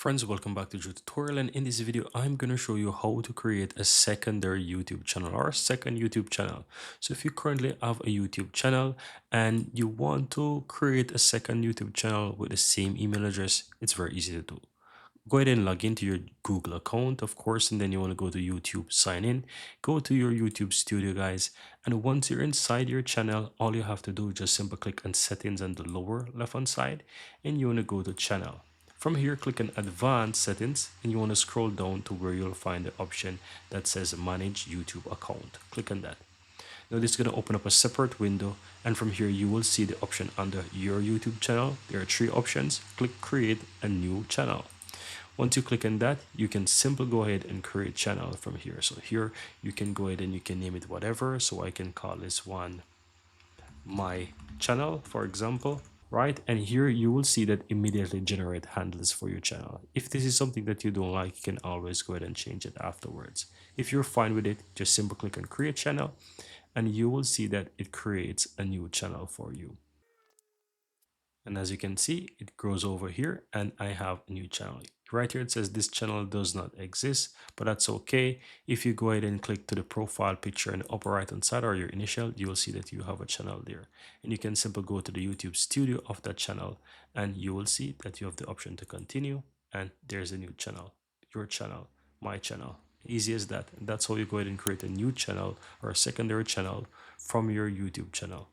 Friends, welcome back to the tutorial, and in this video I'm going to show you how to create a secondary YouTube channel or a second YouTube channel. So if you currently have a YouTube channel and you want to create a second YouTube channel with the same email address, it's very easy to do. Go ahead and log into your Google account, of course, and then you want to go to YouTube, sign in, go to your YouTube studio, guys. And once you're inside your channel, all you have to do is just simply click on settings on the lower left hand side, and you want to go to channel. From here, click on advanced settings, and you want to scroll down to where you'll find the option that says manage YouTube account. Click on that. Now this is going to open up a separate window, and from here you will see the option under your YouTube channel. There are three options. Click create a new channel. Once you click on that, you can simply go ahead and create channel from here. So here you can go ahead and you can name it whatever. So I can call this one my channel, for example, right? And here you will see that immediately generate handles for your channel. If this is something that you don't like, you can always go ahead and change it afterwards. If you're fine with it, just simply click on create channel, and you will see that it creates a new channel for you. And as you can see, it grows over here and I have a new channel. Right here it says this channel does not exist, but that's okay. If you go ahead and click to the profile picture in the upper right hand side or your initial, you will see that you have a channel there. And you can simply go to the YouTube studio of that channel and you will see that you have the option to continue, and there's a new channel, your channel, my channel. Easy as that. And that's how you go ahead and create a new channel or a secondary channel from your YouTube channel.